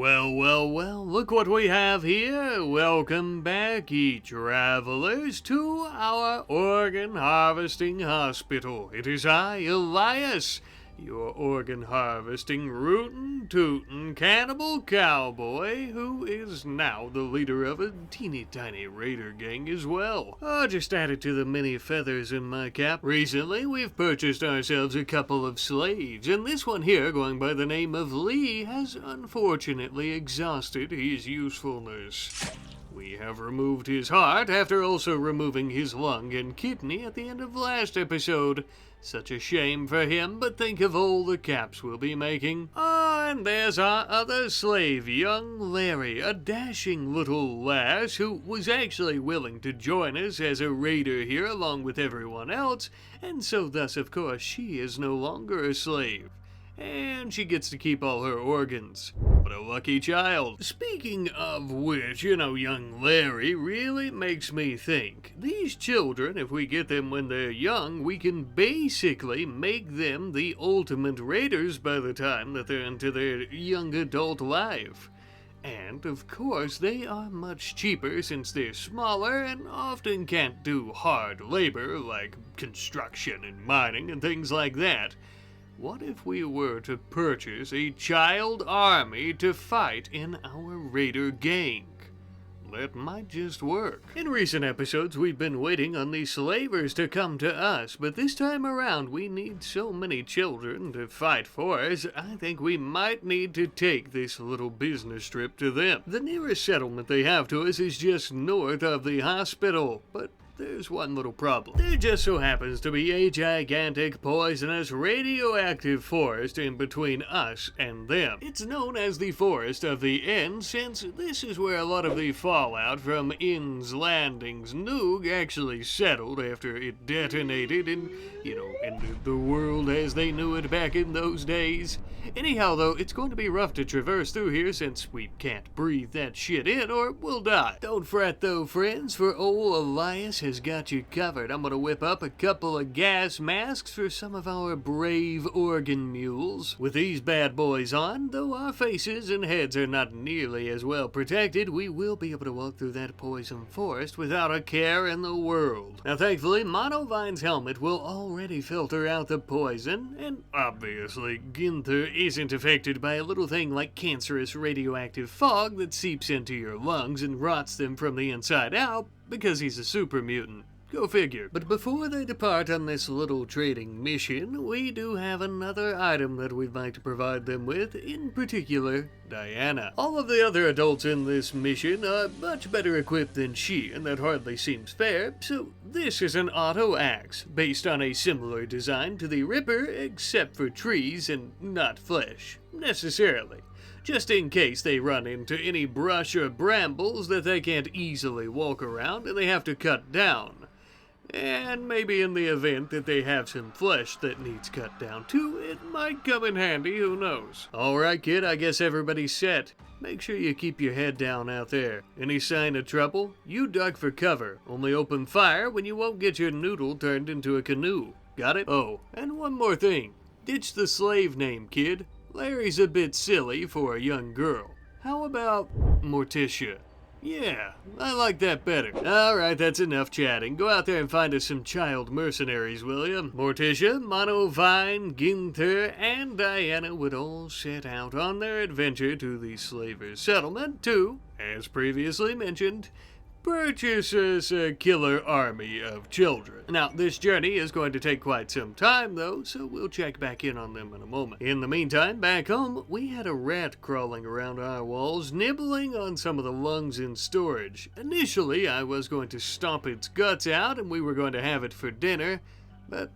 Well, look what we have here. Welcome back, ye travelers, to our organ harvesting hospital. It is I, Elias, your organ harvesting, rootin', tootin', cannibal cowboy, who is now the leader of a teeny tiny raider gang as well. Just added to the many feathers in my cap. Recently, we've purchased ourselves a couple of slaves, and this one here, going by the name of Lee, has unfortunately exhausted his usefulness. We have removed his heart after also removing his lung and kidney at the end of last episode. Such a shame for him, but think of all the caps we'll be making. And there's our other slave, young Larry, a dashing little lass who was actually willing to join us as a raider here along with everyone else, and so thus of course she is no longer a slave. And she gets to keep all her organs. What a lucky child. Speaking of which, young Larry really makes me think. These children, if we get them when they're young, we can basically make them the ultimate raiders by the time that they're into their young adult life. And, of course, they are much cheaper since they're smaller and often can't do hard labor like construction and mining and things like that. What if we were to purchase a child army to fight in our raider gang? That might just work. In recent episodes, we've been waiting on these slavers to come to us, but this time around we need so many children to fight for us, I think we might need to take this little business trip to them. The nearest settlement they have to us is just north of the hospital, but there's one little problem. There just so happens to be a gigantic, poisonous, radioactive forest in between us and them. It's known as the Forest of the End, since this is where a lot of the fallout from Inn's Landing's nuke actually settled after it detonated and, ended the world as they knew it back in those days. Anyhow, though, it's going to be rough to traverse through here since we can't breathe that shit in or we'll die. Don't fret though, friends, for old Elias has got you covered. I'm gonna whip up a couple of gas masks for some of our brave organ mules. With these bad boys on, though our faces and heads are not nearly as well protected, we will be able to walk through that poison forest without a care in the world. Now thankfully, Monovine's helmet will already filter out the poison, and obviously Ginther isn't affected by a little thing like cancerous radioactive fog that seeps into your lungs and rots them from the inside out, because he's a super mutant. Go figure. But before they depart on this little trading mission, we do have another item that we'd like to provide them with, in particular, Diana. All of the other adults in this mission are much better equipped than she, and that hardly seems fair, so this is an auto axe, based on a similar design to the Ripper, except for trees and not flesh, necessarily. Just in case they run into any brush or brambles that they can't easily walk around and they have to cut down. And maybe in the event that they have some flesh that needs cut down too, it might come in handy, who knows. Alright kid, I guess everybody's set. Make sure you keep your head down out there. Any sign of trouble? You duck for cover. Only open fire when you won't get your noodle turned into a canoe. Got it? Oh, and one more thing. Ditch the slave name, kid. Larry's a bit silly for a young girl. How about Morticia? Yeah, I like that better. Alright, that's enough chatting. Go out there and find us some child mercenaries, will ya? Morticia, Monovine, Ginther, and Diana would all set out on their adventure to the slavers' settlement to, as previously mentioned, purchase us a killer army of children. Now, this journey is going to take quite some time, though, so we'll check back in on them in a moment. In the meantime, back home, we had a rat crawling around our walls, nibbling on some of the lungs in storage. Initially, I was going to stomp its guts out, and we were going to have it for dinner, but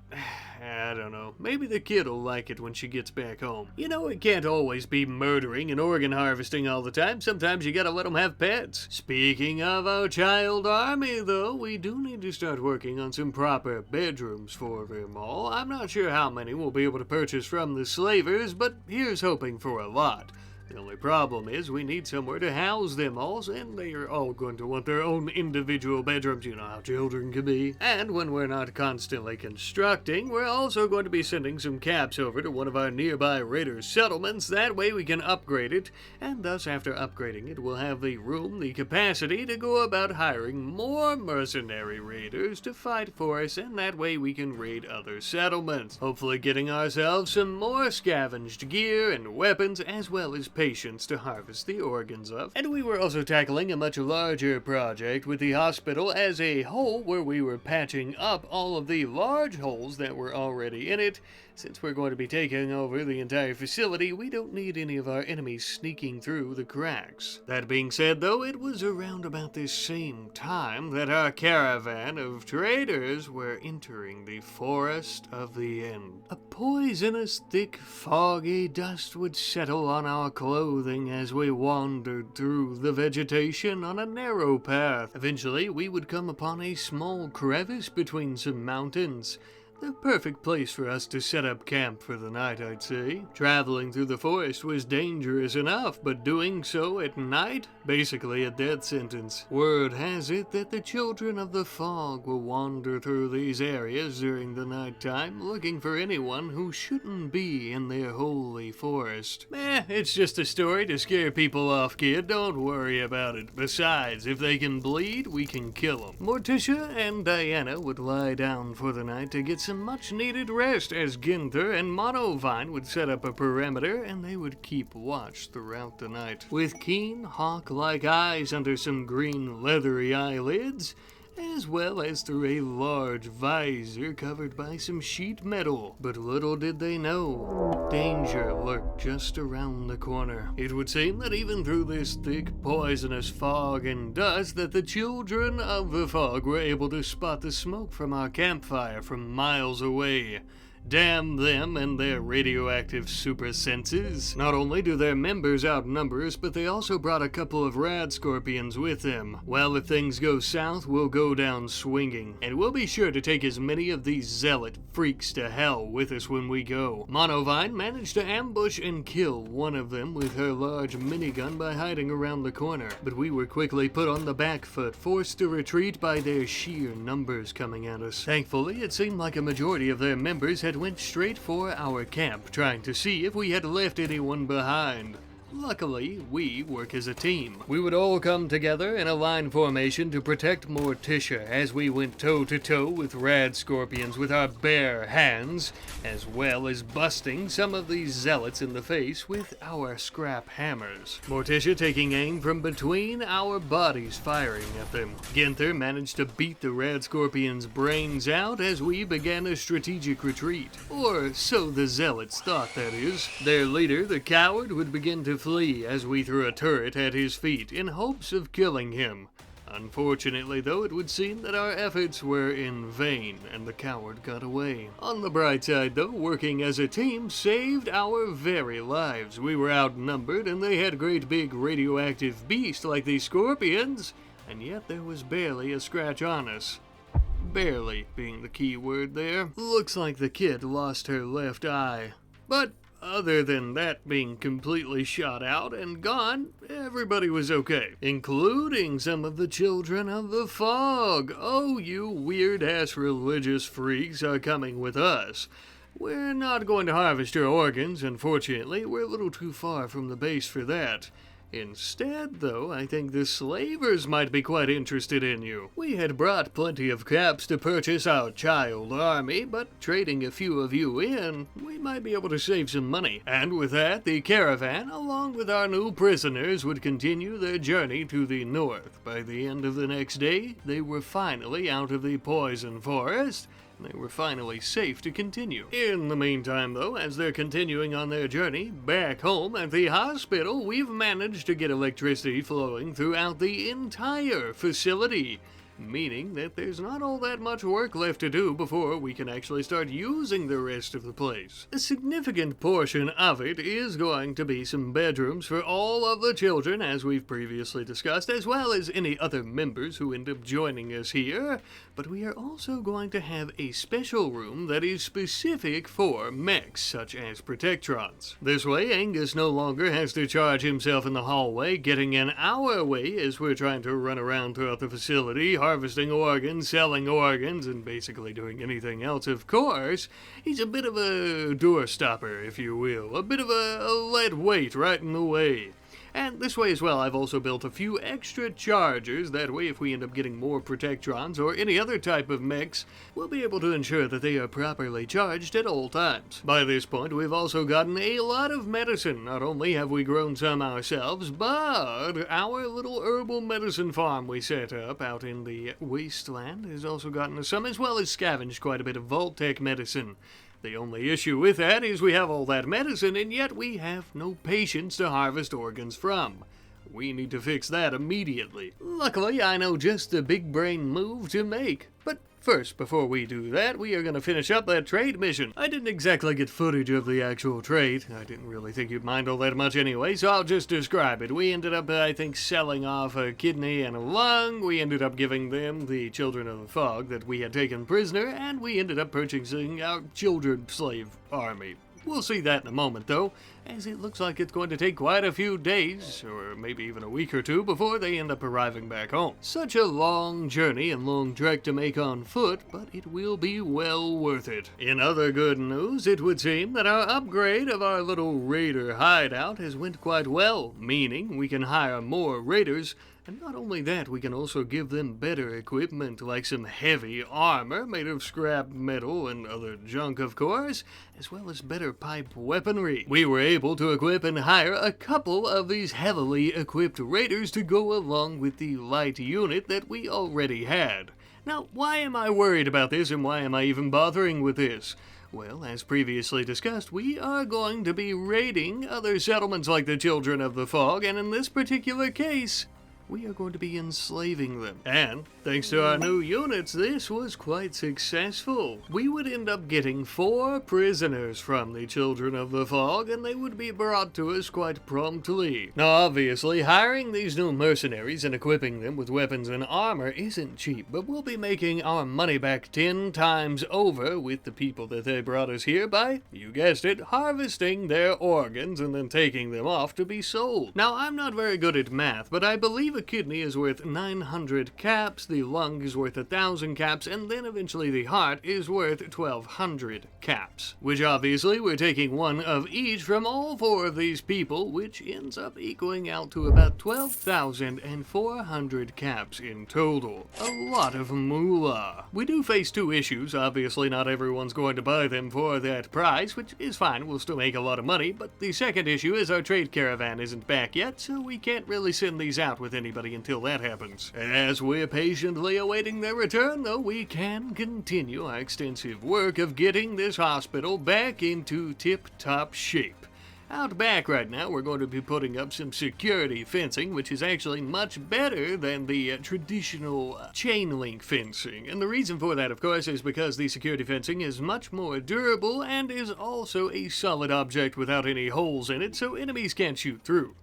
I don't know. Maybe the kid'll like it when she gets back home. It can't always be murdering and organ harvesting all the time. Sometimes you gotta let them have pets. Speaking of our child army, though, we do need to start working on some proper bedrooms for them all. I'm not sure how many we'll be able to purchase from the slavers, but here's hoping for a lot. The only problem is we need somewhere to house them all, and they are all going to want their own individual bedrooms. You know how children can be. And when we're not constantly constructing, we're also going to be sending some caps over to one of our nearby raider settlements. That way we can upgrade it, and thus after upgrading it, we'll have the room, the capacity to go about hiring more mercenary raiders to fight for us, and that way we can raid other settlements. Hopefully getting ourselves some more scavenged gear and weapons, as well as patience to harvest the organs of. And we were also tackling a much larger project with the hospital as a whole, where we were patching up all of the large holes that were already in it. Since we're going to be taking over the entire facility, we don't need any of our enemies sneaking through the cracks. That being said, though, it was around about this same time that our caravan of traders were entering the Forest of the End. A poisonous, thick, foggy dust would settle on our clothing as we wandered through the vegetation on a narrow path. Eventually, we would come upon a small crevice between some mountains. The perfect place for us to set up camp for the night, I'd say. Traveling through the forest was dangerous enough, but doing so at night? Basically a death sentence. Word has it that the children of the fog will wander through these areas during the nighttime, looking for anyone who shouldn't be in their holy forest. It's just a story to scare people off, kid. Don't worry about it. Besides, if they can bleed, we can kill them. Morticia and Diana would lie down for the night to get some much-needed rest, as Ginther and Monovine would set up a perimeter, and they would keep watch throughout the night. With keen, hawk-like eyes under some green, leathery eyelids, as well as through a large visor covered by some sheet metal. But little did they know, danger lurked just around the corner. It would seem that even through this thick, poisonous fog and dust, that the children of the fog were able to spot the smoke from our campfire from miles away. Damn them and their radioactive super senses. Not only do their members outnumber us, but they also brought a couple of rad scorpions with them. Well, if things go south, we'll go down swinging. And we'll be sure to take as many of these zealot freaks to hell with us when we go. Monovine managed to ambush and kill one of them with her large minigun by hiding around the corner. But we were quickly put on the back foot, forced to retreat by their sheer numbers coming at us. Thankfully, it seemed like a majority of their members had went straight for our camp, trying to see if we had left anyone behind. Luckily, we work as a team. We would all come together in a line formation to protect Morticia as we went toe-to-toe with rad scorpions with our bare hands, as well as busting some of these zealots in the face with our scrap hammers. Morticia taking aim from between our bodies, firing at them. Ginther managed to beat the rad scorpions' brains out as we began a strategic retreat. Or so the zealots thought, that is. Their leader, the coward, would begin to flee as we threw a turret at his feet in hopes of killing him. Unfortunately, though, it would seem that our efforts were in vain, and the coward got away. On the bright side, though, working as a team saved our very lives. We were outnumbered, and they had great big radioactive beasts like these scorpions, and yet there was barely a scratch on us. Barely being the key word there. Looks like the kid lost her left eye. But other than that being completely shot out and gone, everybody was okay, including some of the children of the fog. Oh, you weird-ass religious freaks are coming with us. We're not going to harvest your organs, unfortunately. We're a little too far from the base for that. Instead, though, I think the slavers might be quite interested in you. We had brought plenty of caps to purchase our child army, but trading a few of you in, we might be able to save some money. And with that, the caravan, along with our new prisoners, would continue their journey to the north. By the end of the next day, they were finally out of the poison forest. They were finally safe to continue. In the meantime, though, as they're continuing on their journey back home at the hospital, we've managed to get electricity flowing throughout the entire facility. meaning that there's not all that much work left to do before we can actually start using the rest of the place. A significant portion of it is going to be some bedrooms for all of the children, as we've previously discussed, as well as any other members who end up joining us here, but we are also going to have a special room that is specific for mechs, such as Protectrons. This way, Angus no longer has to charge himself in the hallway, getting in our way as we're trying to run around throughout the facility, harvesting organs, selling organs, and basically doing anything else. Of course, he's a bit of a doorstopper, if you will, a bit of a lead weight right in the way. And this way as well, I've also built a few extra chargers. That way, if we end up getting more Protectrons or any other type of mechs, we'll be able to ensure that they are properly charged at all times. By this point, we've also gotten a lot of medicine. Not only have we grown some ourselves, but our little herbal medicine farm we set up out in the wasteland has also gotten us some, as well as scavenged quite a bit of Vault-Tec medicine. The only issue with that is we have all that medicine, and yet we have no patience to harvest organs from. We need to fix that immediately. Luckily, I know just the big brain move to make. But first, before we do that, we are going to finish up that trade mission. I didn't exactly get footage of the actual trade. I didn't really think you'd mind all that much anyway, so I'll just describe it. We ended up, I think, selling off a kidney and a lung. We ended up giving them the Children of the Fog that we had taken prisoner, and we ended up purchasing our children slave army. We'll see that in a moment, though, as it looks like it's going to take quite a few days, or maybe even a week or two, before they end up arriving back home. Such a long journey and long trek to make on foot, but it will be well worth it. In other good news, it would seem that our upgrade of our little raider hideout has went quite well, meaning we can hire more raiders. And not only that, we can also give them better equipment, like some heavy armor made of scrap metal and other junk, of course, as well as better pipe weaponry. We were able to equip and hire a couple of these heavily equipped raiders to go along with the light unit that we already had. Now, why am I worried about this, and why am I even bothering with this? Well, as previously discussed, we are going to be raiding other settlements like the Children of the Fog, and in this particular case, we are going to be enslaving them. And, thanks to our new units, this was quite successful. We would end up getting 4 prisoners from the Children of the Fog, and they would be brought to us quite promptly. Now, obviously, hiring these new mercenaries and equipping them with weapons and armor isn't cheap, but we'll be making our money back 10 times over with the people that they brought us here by, you guessed it, harvesting their organs and then taking them off to be sold. Now, I'm not very good at math, but I believe a kidney is worth 900 caps, the lung is worth 1,000 caps, and then eventually the heart is worth 1,200 caps. Which obviously we're taking one of each from all 4 of these people, which ends up equaling out to about 12,400 caps in total. A lot of moolah. We do face 2 issues. Obviously not everyone's going to buy them for that price, which is fine, we'll still make a lot of money, but the second issue is our trade caravan isn't back yet, so we can't really send these out with anybody until that happens. As we're patiently awaiting their return, though, we can continue our extensive work of getting this hospital back into tip-top shape. Out back right now, we're going to be putting up some security fencing, which is actually much better than the traditional chain link fencing. And the reason for that, of course, is because the security fencing is much more durable and is also a solid object without any holes in it, so enemies can't shoot through.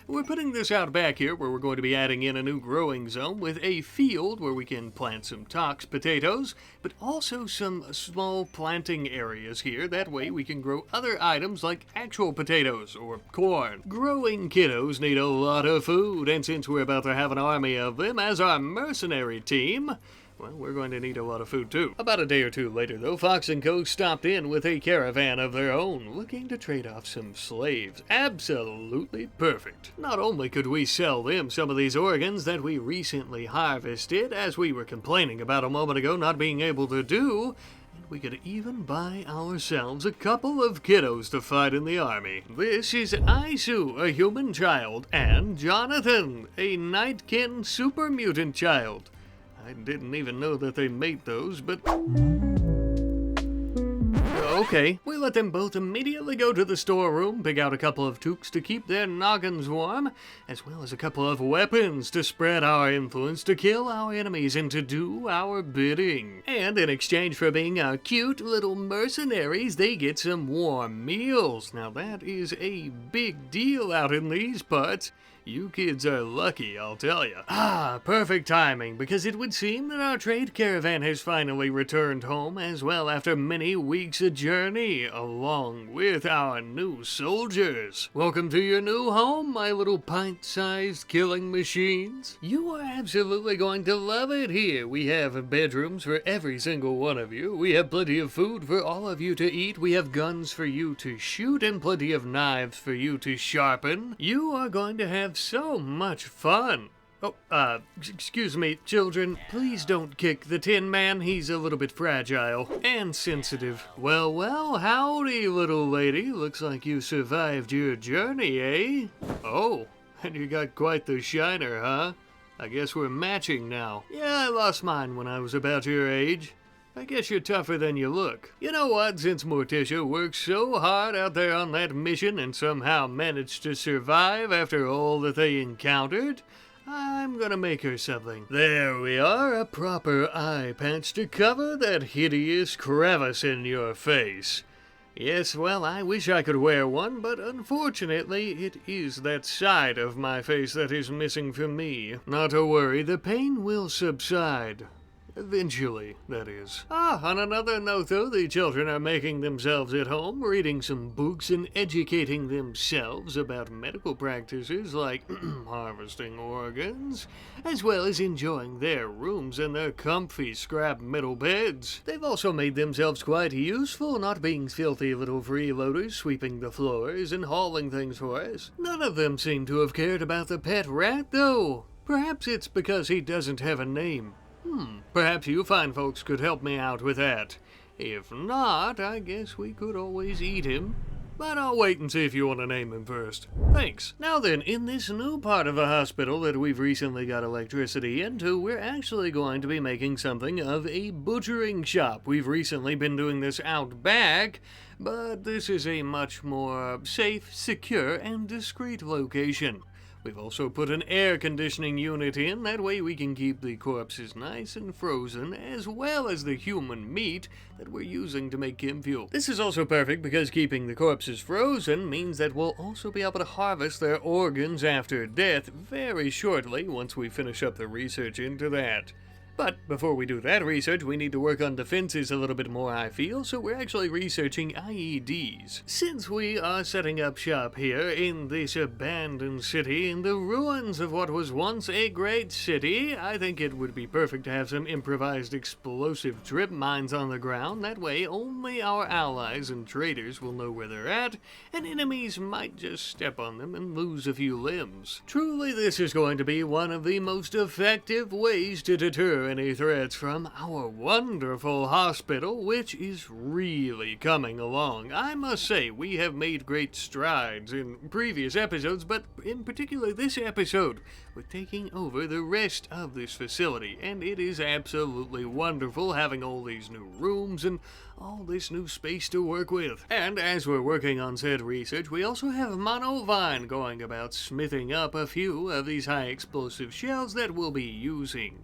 We're putting this out back here where we're going to be adding in a new growing zone with a field where we can plant some tox potatoes, but also some small planting areas here. That way we can grow other items like actual potatoes or corn. Growing kiddos need a lot of food, and since we're about to have an army of them as our mercenary team, well, we're going to need a lot of food too. About a day or 2 later, though, Fox & Co. stopped in with a caravan of their own, looking to trade off some slaves. Absolutely perfect. Not only could we sell them some of these organs that we recently harvested, as we were complaining about a moment ago not being able to do, and we could even buy ourselves a couple of kiddos to fight in the army. This is Isu, a human child, and Jonathan, a Nightkin super mutant child. I didn't even know that they made those, but... Okay. We let them both immediately go to the storeroom, pick out a couple of toques to keep their noggins warm, as well as a couple of weapons to spread our influence, to kill our enemies, and to do our bidding. And in exchange for being our cute little mercenaries, they get some warm meals. Now that is a big deal out in these parts. You kids are lucky, I'll tell you. Ah, perfect timing, because it would seem that our trade caravan has finally returned home as well after many weeks of journey, along with our new soldiers. Welcome to your new home, my little pint-sized killing machines. You are absolutely going to love it here. We have bedrooms for every single one of you. We have plenty of food for all of you to eat. We have guns for you to shoot and plenty of knives for you to sharpen. You are going to have so much fun. Oh, excuse me, children. Please don't kick the Tin Man. He's a little bit fragile and sensitive. Well, howdy, little lady. Looks like you survived your journey, eh? Oh, and you got quite the shiner, huh? I guess we're matching now. Yeah, I lost mine when I was about your age. I guess you're tougher than you look. You know what, since Morticia worked so hard out there on that mission and somehow managed to survive after all that they encountered, I'm gonna make her something. There we are, a proper eye patch to cover that hideous crevice in your face. Yes, well, I wish I could wear one, but unfortunately, it is that side of my face that is missing for me. Not to worry, the pain will subside. Eventually, that is. On another note though, the children are making themselves at home, reading some books and educating themselves about medical practices like harvesting organs, as well as enjoying their rooms and their comfy scrap metal beds. They've also made themselves quite useful, not being filthy little freeloaders sweeping the floors and hauling things for us. None of them seem to have cared about the pet rat though. Perhaps it's because he doesn't have a name. Perhaps you fine folks could help me out with that. If not, I guess we could always eat him. But I'll wait and see if you want to name him first. Thanks. Now then, in this new part of the hospital that we've recently got electricity into, we're actually going to be making something of a butchering shop. We've recently been doing this out back, but this is a much more safe, secure, and discreet location. We've also put an air conditioning unit in, that way we can keep the corpses nice and frozen, as well as the human meat that we're using to make chem fuel. This is also perfect because keeping the corpses frozen means that we'll also be able to harvest their organs after death very shortly once we finish up the research into that. But before we do that research, we need to work on defenses a little bit more, I feel, so we're actually researching IEDs. Since we are setting up shop here in this abandoned city, in the ruins of what was once a great city, I think it would be perfect to have some improvised explosive trip mines on the ground. That way, only our allies and traders will know where they're at, and enemies might just step on them and lose a few limbs. Truly, this is going to be one of the most effective ways to deter any threats from our wonderful hospital, which is really coming along. I must say, we have made great strides in previous episodes, but in particular this episode, we're taking over the rest of this facility, and it is absolutely wonderful having all these new rooms and all this new space to work with. And as we're working on said research, we also have Monovine going about smithing up a few of these high explosive shells that we'll be using.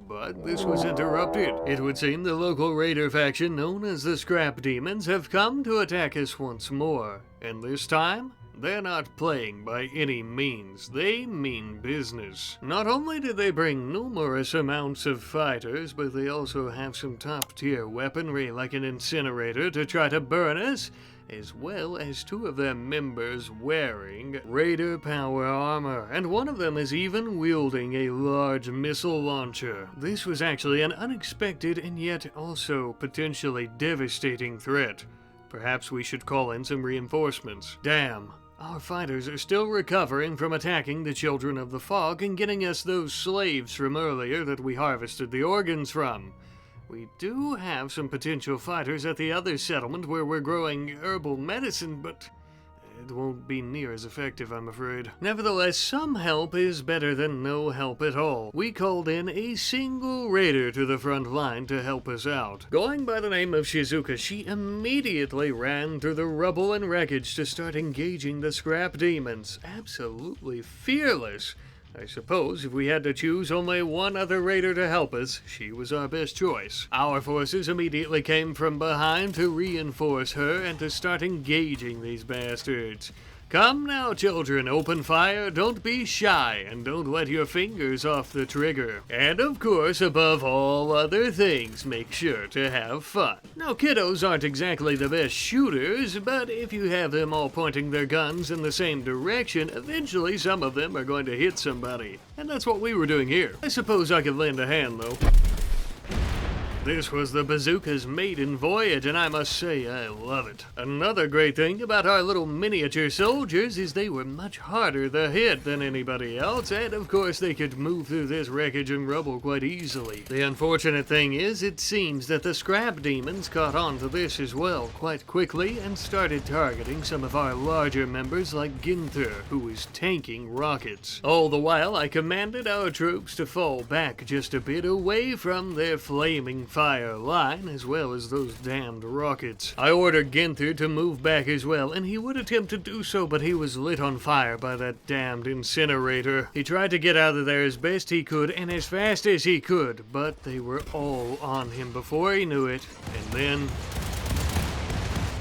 But this was interrupted. It would seem the local raider faction known as the Scrap Demons have come to attack us once more. And this time, they're not playing by any means. They mean business. Not only did they bring numerous amounts of fighters, but they also have some top-tier weaponry like an incinerator to try to burn us, as well as two of their members wearing Raider power armor, and one of them is even wielding a large missile launcher. This was actually an unexpected and yet also potentially devastating threat. Perhaps we should call in some reinforcements. Damn. Our fighters are still recovering from attacking the Children of the Fog and getting us those slaves from earlier that we harvested the organs from. We do have some potential fighters at the other settlement where we're growing herbal medicine, but it won't be near as effective, I'm afraid. Nevertheless, some help is better than no help at all. We called in a single raider to the front line to help us out. Going by the name of Shizuka, she immediately ran through the rubble and wreckage to start engaging the scrap demons. Absolutely fearless. I suppose if we had to choose only one other raider to help us, she was our best choice. Our forces immediately came from behind to reinforce her and to start engaging these bastards. Come now, children, open fire, don't be shy, and don't let your fingers off the trigger. And of course, above all other things, make sure to have fun. Now, kiddos aren't exactly the best shooters, but if you have them all pointing their guns in the same direction, eventually some of them are going to hit somebody. And that's what we were doing here. I suppose I could lend a hand, though. This was the bazooka's maiden voyage, and I must say I love it. Another great thing about our little miniature soldiers is they were much harder to hit than anybody else, and of course they could move through this wreckage and rubble quite easily. The unfortunate thing is, it seems that the scrap demons caught on to this as well quite quickly and started targeting some of our larger members like Ginther, who was tanking rockets. All the while, I commanded our troops to fall back just a bit away from their flaming fire line, as well as those damned rockets. I ordered Ginther to move back as well, and he would attempt to do so, but he was lit on fire by that damned incinerator. He tried to get out of there as best he could and as fast as he could, but they were all on him before he knew it, and then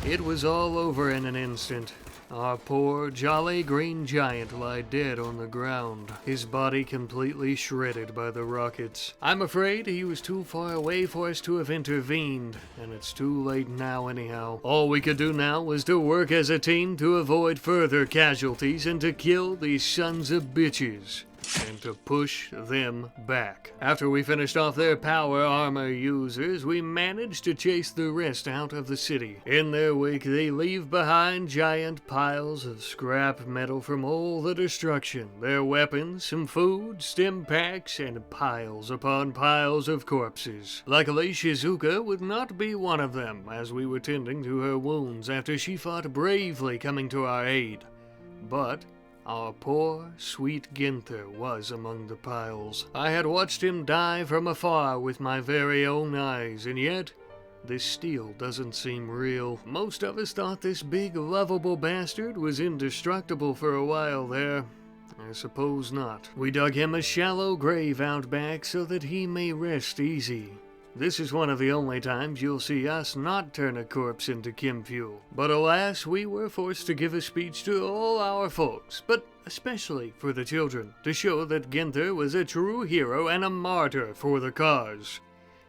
it was all over in an instant. Our poor, jolly green giant lay dead on the ground, his body completely shredded by the rockets. I'm afraid he was too far away for us to have intervened, and it's too late now anyhow. All we could do now was to work as a team to avoid further casualties and to kill these sons of bitches. And to push them back. After we finished off their power armor users, we managed to chase the rest out of the city. In their wake, they leave behind giant piles of scrap metal from all the destruction, their weapons, some food, stim packs, and piles upon piles of corpses. Luckily, Shizuka would not be one of them, as we were tending to her wounds after she fought bravely coming to our aid. But our poor, sweet Ginther was among the piles. I had watched him die from afar with my very own eyes, and yet this still doesn't seem real. Most of us thought this big, lovable bastard was indestructible for a while there. I suppose not. We dug him a shallow grave out back so that he may rest easy. This is one of the only times you'll see us not turn a corpse into chem fuel. But alas, we were forced to give a speech to all our folks, but especially for the children, to show that Ginther was a true hero and a martyr for the cause.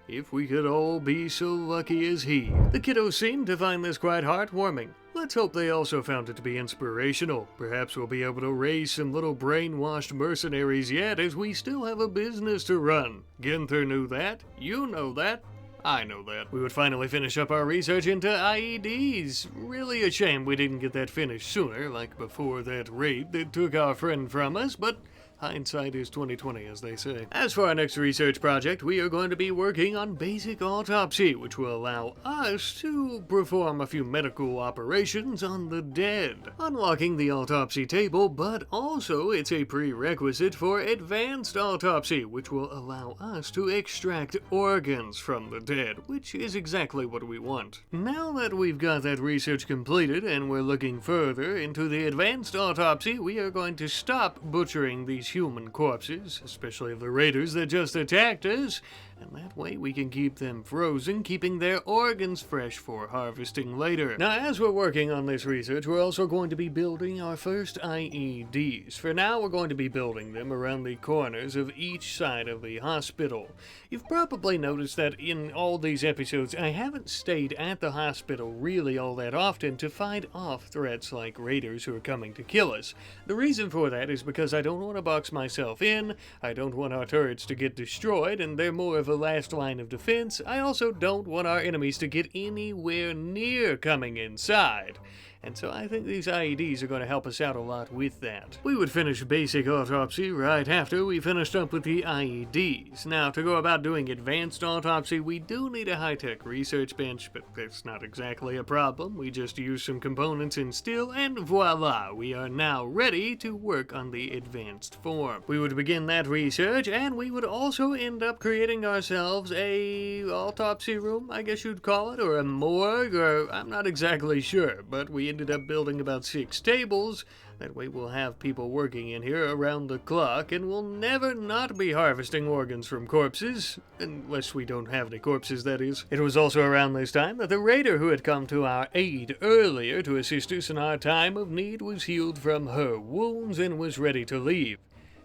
If we could all be so lucky as he. The kiddos seemed to find this quite heartwarming. Let's hope they also found it to be inspirational. Perhaps we'll be able to raise some little brainwashed mercenaries yet, as we still have a business to run. Ginther knew that. You know that. I know that. We would finally finish up our research into IEDs. Really a shame we didn't get that finished sooner, like before that raid that took our friend from us, but hindsight is 20/20, as they say. As for our next research project, we are going to be working on basic autopsy, which will allow us to perform a few medical operations on the dead, unlocking the autopsy table, but also it's a prerequisite for advanced autopsy, which will allow us to extract organs from the dead, which is exactly what we want. Now that we've got that research completed and we're looking further into the advanced autopsy, we are going to stop butchering these human corpses, especially of the raiders that just attacked us, and that way we can keep them frozen, keeping their organs fresh for harvesting later. Now, as we're working on this research, we're also going to be building our first IEDs. For now, we're going to be building them around the corners of each side of the hospital. You've probably noticed that in all these episodes, I haven't stayed at the hospital really all that often to fight off threats like raiders who are coming to kill us. The reason for that is because I don't want to box myself in, I don't want our turrets to get destroyed, and they're more of a last line of defense. I also don't want our enemies to get anywhere near coming inside. And so I think these IEDs are going to help us out a lot with that. We would finish basic autopsy right after we finished up with the IEDs. Now, to go about doing advanced autopsy, we do need a high-tech research bench, but that's not exactly a problem. We just use some components in steel, and voila, we are now ready to work on the advanced form. We would begin that research, and we would also end up creating ourselves a autopsy room, I guess you'd call it, or a morgue, or I'm not exactly sure, but we ended up building about 6 tables. That way we'll have people working in here around the clock, and we'll never not be harvesting organs from corpses. Unless we don't have any corpses, that is. It was also around this time that the raider who had come to our aid earlier to assist us in our time of need was healed from her wounds and was ready to leave.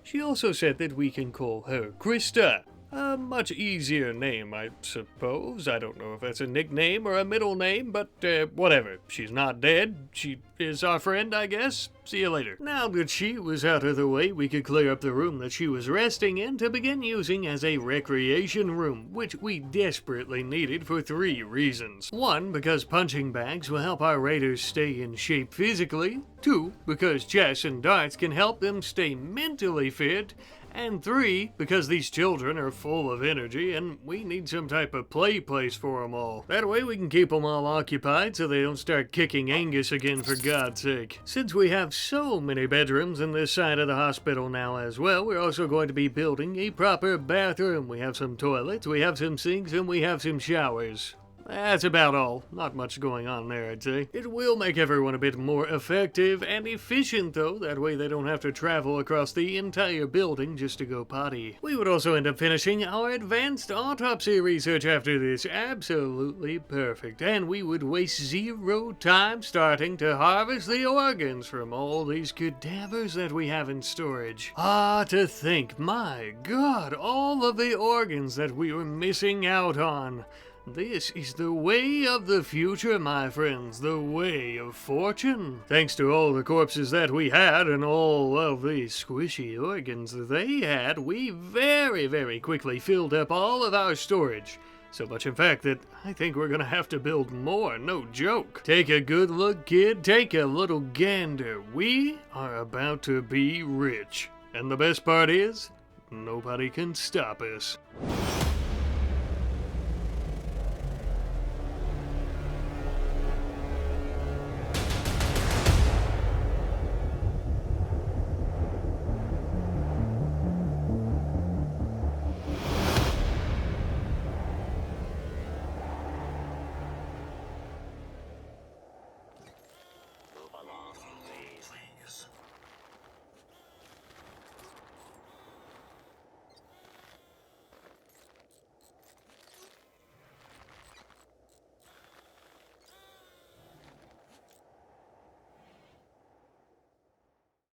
She also said that we can call her Krista. A much easier name, I suppose. I don't know if that's a nickname or a middle name, but whatever. She's not dead. She is our friend, I guess. See you later. Now that she was out of the way, we could clear up the room that she was resting in to begin using as a recreation room, which we desperately needed for 3 reasons. 1, because punching bags will help our raiders stay in shape physically. 2, because chess and darts can help them stay mentally fit. And 3, because these children are full of energy and we need some type of play place for them all. That way we can keep them all occupied so they don't start kicking Angus again, for God's sake. Since we have so many bedrooms in this side of the hospital now as well, we're also going to be building a proper bathroom. We have some toilets, we have some sinks, and we have some showers. That's about all. Not much going on there, I'd say. It will make everyone a bit more effective and efficient, though. That way they don't have to travel across the entire building just to go potty. We would also end up finishing our advanced autopsy research after this. Absolutely perfect. And we would waste 0 time starting to harvest the organs from all these cadavers that we have in storage. Ah, to think, my God, all of the organs that we were missing out on. This is the way of the future, my friends, the way of fortune. Thanks to all the corpses that we had and all of the squishy organs they had, we very quickly filled up all of our storage. So much in fact that I think we're gonna have to build more, no joke. Take a good look, kid, take a little gander. We are about to be rich. And the best part is, nobody can stop us.